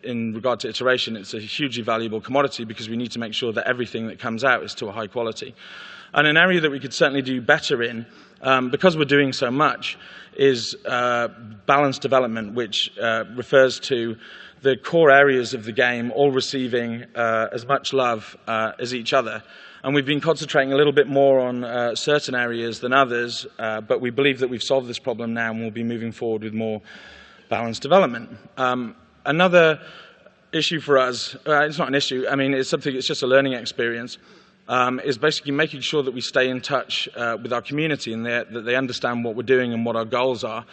in regard to iteration, it's a hugely valuable commodity because we need to make sure that everything that comes out is to a high quality. And an area that we could certainly do better in, because we're doing so much, is balanced development, which refers to the core areas of the game all receiving as much love as each other. And we've been concentrating a little bit more on certain areas than others, but we believe that we've solved this problem now and we'll be moving forward with more balanced development. Another issue for us, it's not an issue, I mean, it's just a learning experience, is basically making sure that we stay in touch with our community and that they understand what we're doing and what our goals are.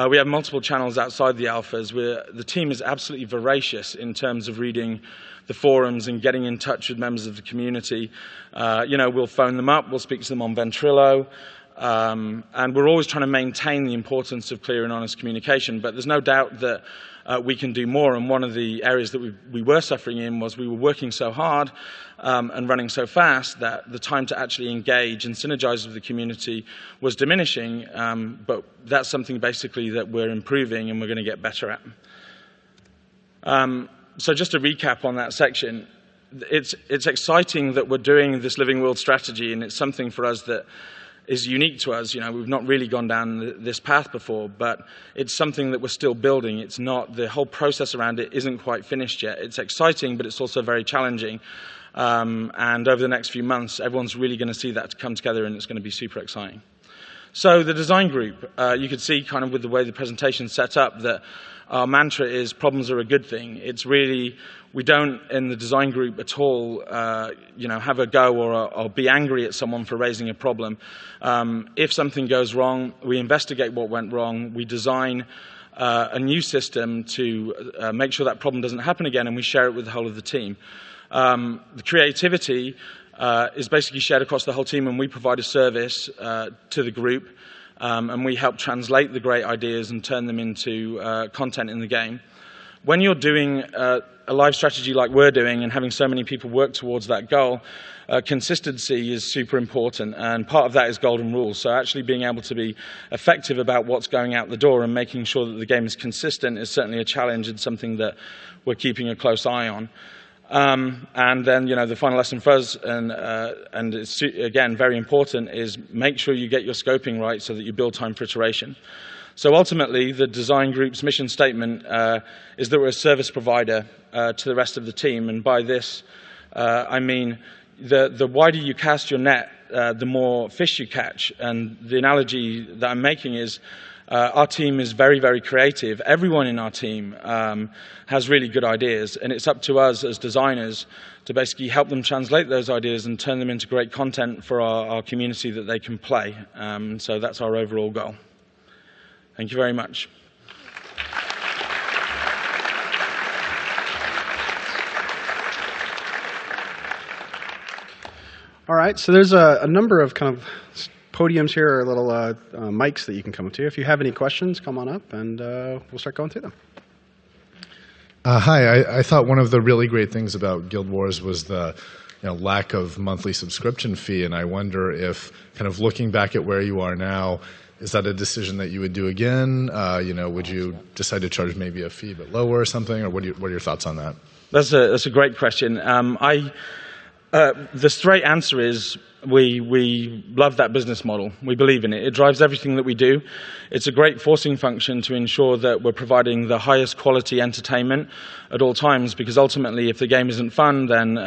We have multiple channels outside the alphas. The team is absolutely voracious in terms of reading the forums and getting in touch with members of the community. We'll phone them up, we'll speak to them on Ventrilo, and we're always trying to maintain the importance of clear and honest communication, but there's no doubt that we can do more, and one of the areas that we were suffering in was we were working so hard and running so fast that the time to actually engage and synergize with the community was diminishing, but that's something basically that we're improving and we're going to get better at. So just to recap on that section, it's exciting that we're doing this living world strategy, and it's something for us that is unique to us. We've not really gone down this path before, but it's something that we're still building. It's not, the whole process around it isn't quite finished yet. It's exciting, but it's also very challenging. And over the next few months, everyone's really going to see that come together, and it's going to be super exciting. So the design group, you could see kind of with the way the presentation's set up that our mantra is problems are a good thing. It's really, we don't in the design group at all, have a go or be angry at someone for raising a problem. If something goes wrong, we investigate what went wrong. We design a new system to make sure that problem doesn't happen again, and we share it with the whole of the team. The creativity is basically shared across the whole team, and we provide a service to the group. And we help translate the great ideas and turn them into content in the game. When you're doing a live strategy like we're doing and having so many people work towards that goal, consistency is super important, and part of that is golden rules. So actually being able to be effective about what's going out the door and making sure that the game is consistent is certainly a challenge and something that we're keeping a close eye on. And then, the final lesson for us, and it's, again, very important, is make sure you get your scoping right so that you build time for iteration. So ultimately, the design group's mission statement is that we're a service provider to the rest of the team. And by this, I mean the wider you cast your net, the more fish you catch. And the analogy that I'm making is our team is very, very creative. Everyone in our team has really good ideas, and it's up to us as designers to basically help them translate those ideas and turn them into great content for our community that they can play. So that's our overall goal. Thank you very much. All right, so there's a number of kind of podiums here, or little mics that you can come up to. If you have any questions, come on up, and we'll start going through them. Hi, I thought one of the really great things about Guild Wars was the lack of monthly subscription fee, and I wonder if, kind of looking back at where you are now, is that a decision that you would do again? Would you decide to charge maybe a fee but lower or something, or what are your thoughts on that? That's a great question. The straight answer is we love that business model. We believe in it. It drives everything that we do. It's a great forcing function to ensure that we're providing the highest quality entertainment at all times, because ultimately if the game isn't fun, then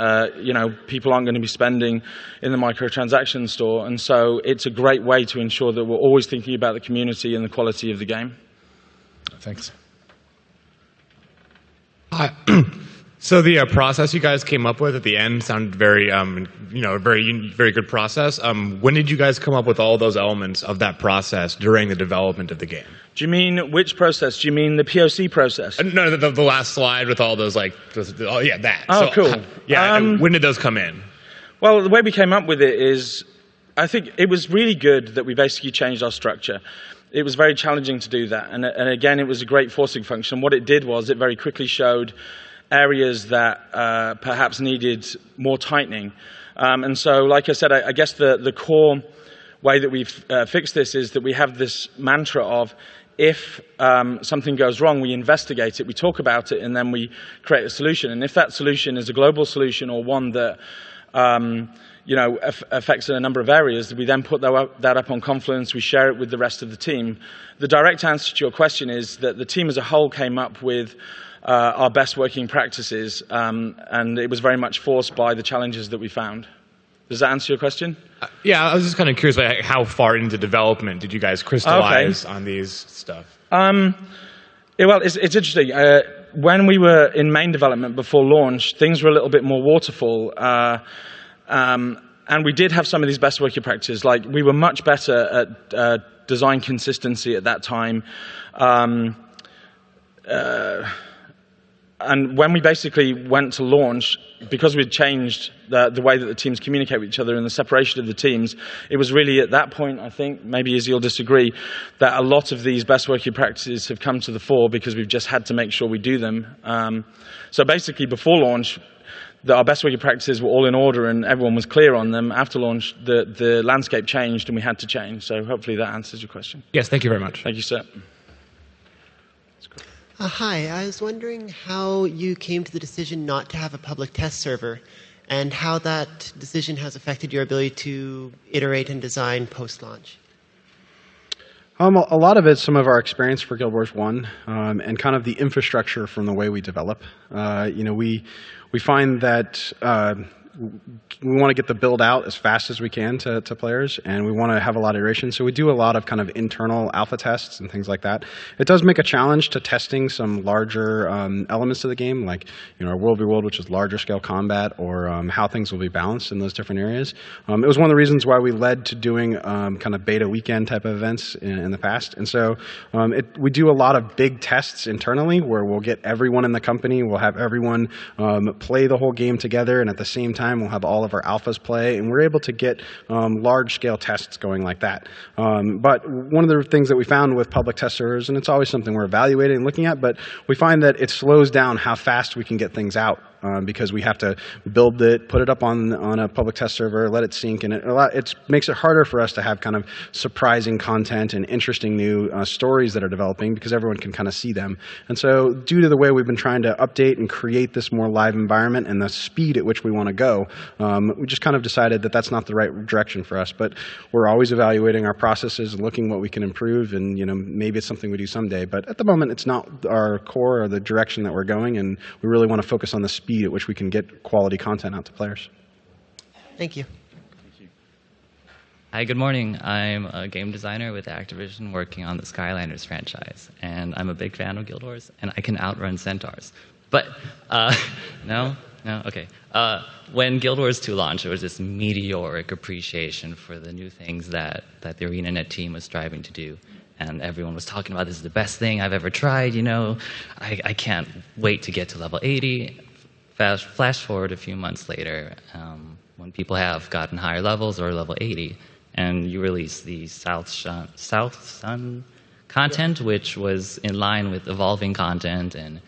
people aren't going to be spending in the microtransaction store. And so it's a great way to ensure that we're always thinking about the community and the quality of the game. Thanks. Hi. So the process you guys came up with at the end sounded very, very good process. When did you guys come up with all those elements of that process during the development of the game? Do you mean which process? Do you mean the POC process? No, the last slide with all those, that. Oh, so, cool. When did those come in? Well, the way we came up with it is, I think it was really good that we basically changed our structure. It was very challenging to do that. And again, it was a great forcing function. What it did was it very quickly showed areas that perhaps needed more tightening. And so, like I said, I guess the core way that we've fixed this is that we have this mantra of, if something goes wrong, we investigate it, we talk about it, and then we create a solution. And if that solution is a global solution or one that affects a number of areas, we then put that up on Confluence, we share it with the rest of the team. The direct answer to your question is that the team as a whole came up with our best working practices, and it was very much forced by the challenges that we found. Does that answer your question? Yeah, I was just kind of curious about how far into development did you guys crystallize on these stuff? Well, it's interesting. When we were in main development before launch, things were a little bit more waterfall, and we did have some of these best working practices. Like, we were much better at design consistency at that time. And when we basically went to launch, because we'd changed the way that the teams communicate with each other and the separation of the teams, it was really at that point, I think, maybe Izzy will disagree, that a lot of these best working practices have come to the fore because we've just had to make sure we do them. So basically, before launch, our best working practices were all in order and everyone was clear on them. After launch, the landscape changed and we had to change. So hopefully that answers your question. Yes, thank you very much. Thank you, sir. Hi, I was wondering how you came to the decision not to have a public test server, and how that decision has affected your ability to iterate and design post-launch. A lot of it's some of our experience for Guild Wars 1 and kind of the infrastructure from the way we develop. We find that we want to get the build out as fast as we can to players, and we want to have a lot of iteration. So we do a lot of kind of internal alpha tests and things like that. It does make a challenge to testing some larger elements to the game, like our World v. World, which is larger scale combat, or how things will be balanced in those different areas. It was one of the reasons why we led to doing kind of beta weekend type of events in the past. And so we do a lot of big tests internally where we'll get everyone in the company, we'll have everyone play the whole game together, and at the same time we'll have all of our alphas play, and we're able to get large-scale tests going like that. But one of the things that we found with public test servers, and it's always something we're evaluating and looking at, but we find that it slows down how fast we can get things out. Because we have to build it, put it up on a public test server, let it sync, and it makes it harder for us to have kind of surprising content and interesting new stories that are developing, because everyone can kind of see them. And so due to the way we've been trying to update and create this more live environment and the speed at which we want to go, we just kind of decided that that's not the right direction for us. But we're always evaluating our processes and looking what we can improve, and maybe it's something we do someday. But at the moment, it's not our core or the direction that we're going, and we really want to focus on the speed at which we can get quality content out to players. Thank you. Hi, good morning. I'm a game designer with Activision working on the Skylanders franchise, and I'm a big fan of Guild Wars, and I can outrun centaurs. But, no? Okay. When Guild Wars 2 launched, it was this meteoric appreciation for the new things that the ArenaNet team was striving to do. And everyone was talking about, this is the best thing I've ever tried, I can't wait to get to level 80. Flash forward a few months later, when people have gotten higher levels or level 80, and you release the South Sun content, which was in line with evolving content and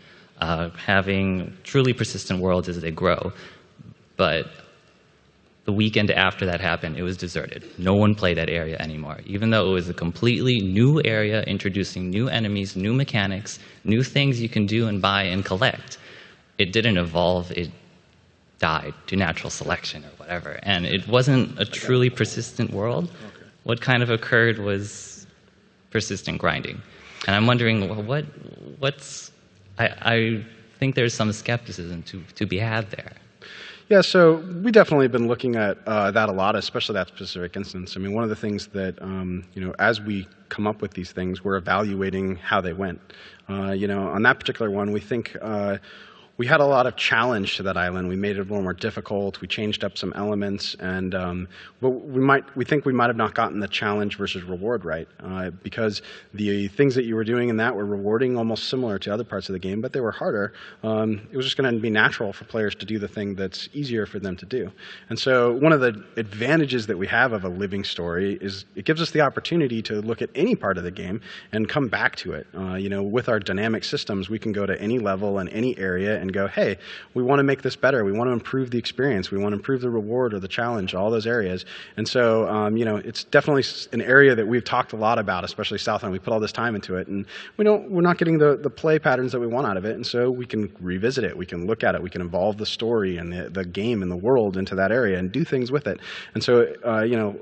having truly persistent worlds as they grow. But the weekend after that happened, it was deserted. No one played that area anymore, even though it was a completely new area, introducing new enemies, new mechanics, new things you can do and buy and collect. It didn't evolve, it died to natural selection or whatever. And it wasn't a truly persistent world. What kind of occurred was persistent grinding. And I'm wondering, I think there's some skepticism to be had there. Yeah, so we definitely have been looking at that a lot, especially that specific instance. I mean, one of the things that, as we come up with these things, we're evaluating how they went. On that particular one, we think we had a lot of challenge to that island. We made it a little more difficult. We changed up some elements, and but we think we might have not gotten the challenge versus reward right, because the things that you were doing in that were rewarding almost similar to other parts of the game, but they were harder. It was just going to be natural for players to do the thing that's easier for them to do. And so one of the advantages that we have of a living story is it gives us the opportunity to look at any part of the game and come back to it. With our dynamic systems, we can go to any level and any area and go, hey, we want to make this better. We want to improve the experience. We want to improve the reward or the challenge, all those areas. And so, it's definitely an area that we've talked a lot about, especially Southland. We put all this time into it, and we're not getting the play patterns that we want out of it. And so we can revisit it. We can look at it. We can evolve the story and the game and the world into that area and do things with it. And so,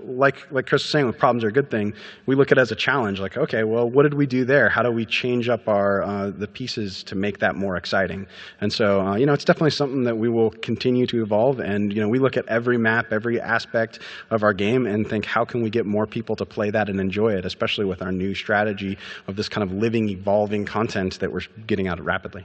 like Chris was saying, when problems are a good thing, we look at it as a challenge. Like, okay, well, what did we do there? How do we change up the pieces to make that more exciting? And so, it's definitely something that we will continue to evolve. And, we look at every map, every aspect of our game and think, how can we get more people to play that and enjoy it, especially with our new strategy of this kind of living, evolving content that we're getting out rapidly.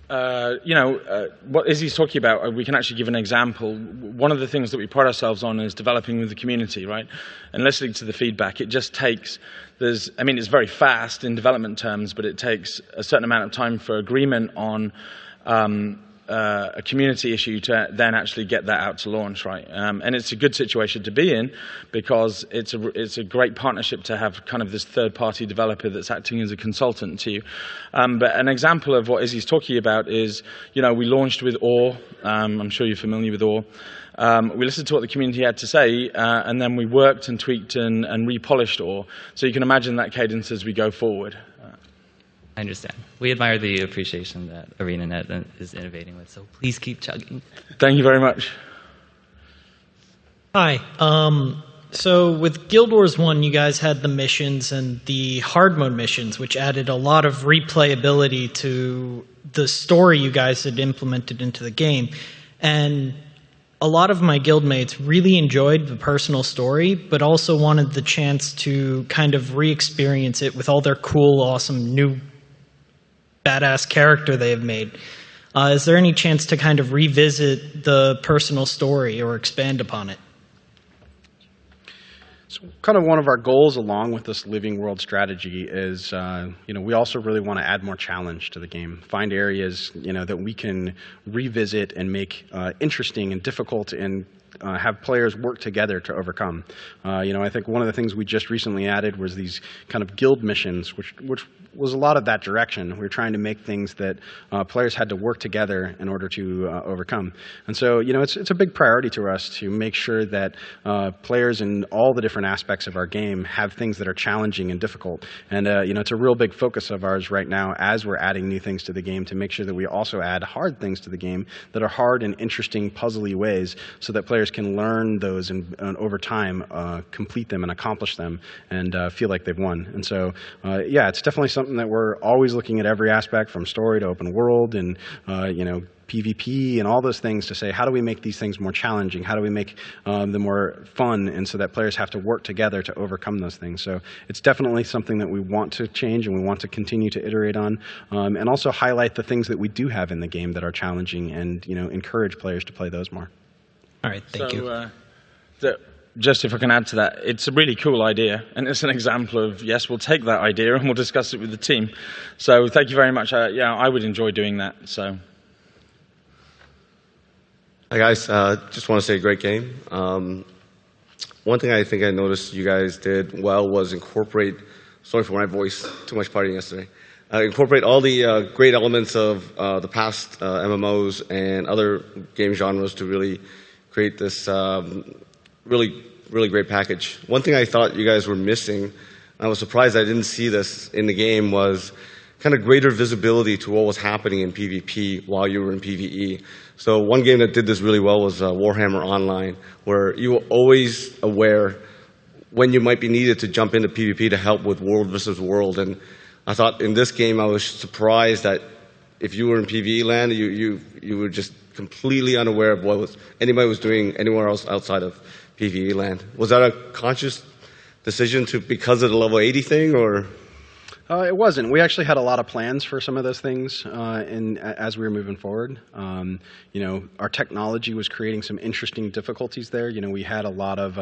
What Izzy's talking about, we can actually give an example. One of the things that we pride ourselves on is developing with the community, right? And listening to the feedback. It just takes, it's very fast in development terms, but it takes a certain amount of time for agreement on a community issue to then actually get that out to launch, right? And it's a good situation to be in because it's a great partnership to have kind of this third-party developer that's acting as a consultant to you. But an example of what Izzy's talking about is, we launched with Ore. I'm sure you're familiar with Ore. We listened to what the community had to say, and then we worked and tweaked and repolished Ore. So you can imagine that cadence as we go forward. I understand. We admire the appreciation that ArenaNet is innovating with, so please keep chugging. Thank you very much. Hi. So with Guild Wars 1, you guys had the missions and the hard mode missions, which added a lot of replayability to the story you guys had implemented into the game. And a lot of my guildmates really enjoyed the personal story, but also wanted the chance to kind of re-experience it with all their cool, awesome, new, badass character they have made. Is there any chance to kind of revisit the personal story or expand upon it? So kind of one of our goals along with this living world strategy is, we also really want to add more challenge to the game. Find areas, that we can revisit and make interesting and difficult and have players work together to overcome. I think one of the things we just recently added was these kind of guild missions, which was a lot of that direction. We were trying to make things that players had to work together in order to overcome. And so, it's a big priority to us to make sure that players in all the different aspects of our game have things that are challenging and difficult. And, it's a real big focus of ours right now as we're adding new things to the game to make sure that we also add hard things to the game that are hard in interesting, puzzly ways so that players can learn those and over time complete them and accomplish them and feel like they've won. And so, it's definitely something that we're always looking at every aspect from story to open world and, PvP and all those things to say, how do we make these things more challenging? How do we make them more fun and so that players have to work together to overcome those things? So it's definitely something that we want to change and we want to continue to iterate on and also highlight the things that we do have in the game that are challenging and, encourage players to play those more. All right, thank you. Just if I can add to that, it's a really cool idea, and it's an example of, yes, we'll take that idea and we'll discuss it with the team. So thank you very much. I would enjoy doing that. So. Hi guys, just want to say great game. One thing I think I noticed you guys did well was incorporate, sorry for my voice, too much partying yesterday, incorporate all the great elements of the past MMOs and other game genres to really create this really great package. One thing I thought you guys were missing, I was surprised I didn't see this in the game, was kind of greater visibility to what was happening in PvP while you were in PvE. So one game that did this really well was Warhammer Online, where you were always aware when you might be needed to jump into PvP to help with world versus world. And I thought in this game I was surprised that if you were in PvE land, you were just completely unaware of what anybody was doing anywhere else outside of PvE land. Was that a conscious decision because of the level 80 thing, or? It wasn't. We actually had a lot of plans for some of those things as we were moving forward. Our technology was creating some interesting difficulties there. We had a lot of,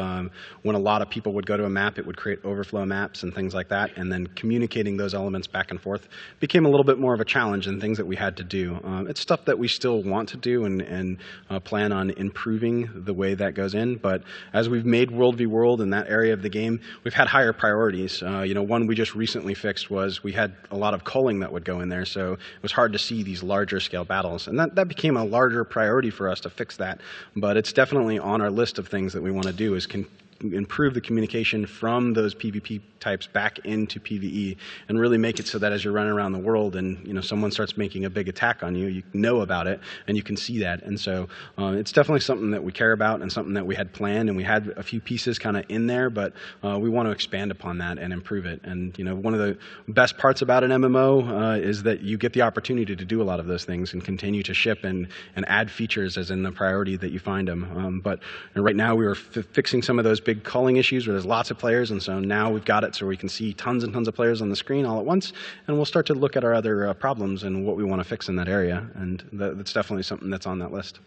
when a lot of people would go to a map, it would create overflow maps and things like that, and then communicating those elements back and forth became a little bit more of a challenge and things that we had to do. It's stuff that we still want to do and plan on improving the way that goes in, but as we've made World v. World in that area of the game, we've had higher priorities. One we just recently fixed was we had a lot of culling that would go in there, so it was hard to see these larger scale battles, and that became a larger priority for us to fix that. But it's definitely on our list of things that we want to do is improve the communication from those PvP types back into PvE and really make it so that as you're running around the world and someone starts making a big attack on you, you know about it and you can see that. And so it's definitely something that we care about and something that we had planned, and we had a few pieces kind of in there, but we want to expand upon that and improve it. And one of the best parts about an MMO is that you get the opportunity to do a lot of those things and continue to ship and add features as in the priority that you find them. But right now we were fixing some of those big culling issues where there's lots of players, and so now we've got it so we can see tons and tons of players on the screen all at once, and we'll start to look at our other problems and what we want to fix in that area, and that's definitely something that's on that list.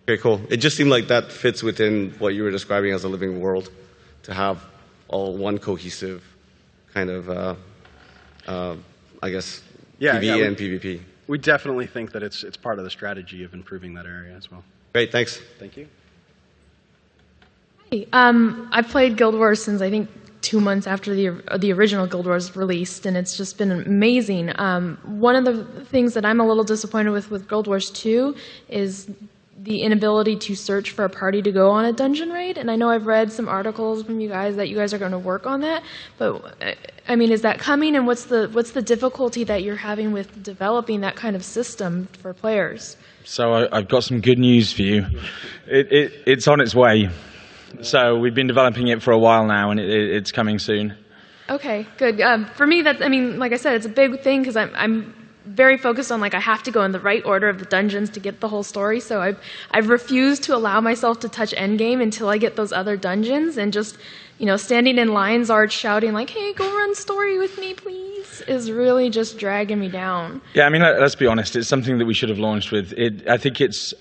Okay, cool. It just seemed like that fits within what you were describing as a living world, to have all one cohesive kind of, PvE and PvP. We definitely think that it's part of the strategy of improving that area as well. Great, thanks. Thank you. I've played Guild Wars since I think 2 months after the original Guild Wars released, and it's just been amazing. One of the things that I'm a little disappointed with Guild Wars 2 is the inability to search for a party to go on a dungeon raid. And I know I've read some articles from you guys that you guys are going to work on that. But I mean, is that coming? And what's the difficulty that you're having with developing that kind of system for players? So I've got some good news for you. It's on its way. So we've been developing it for a while now, and it's coming soon. Okay, good. For me, I mean, like I said, it's a big thing because I'm very focused on, like, I have to go in the right order of the dungeons to get the whole story. So I've refused to allow myself to touch endgame until I get those other dungeons, and just, you know, standing in lines art shouting like, "Hey, go run story with me, please," is really just dragging me down. Yeah, I mean, let's be honest. It's something that we should have launched with. I think it's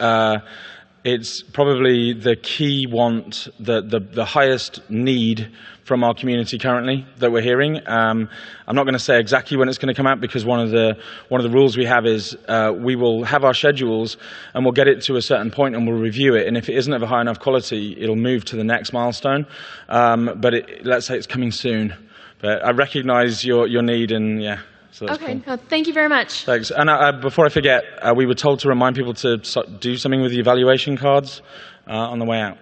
probably the key want, the highest need from our community currently that we're hearing. I'm not going to say exactly when it's going to come out, because one of the rules we have is we will have our schedules and we'll get it to a certain point and we'll review it. And if it isn't of a high enough quality, it'll move to the next milestone. But let's say it's coming soon. But I recognize your need, and yeah. So that's Okay, cool. thank you very much. Thanks. And before I forget, we were told to remind people to do something with the evaluation cards on the way out.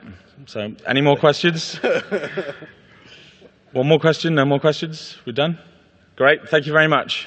So, any more questions? One more question? No more questions? We're done? Great. Thank you very much.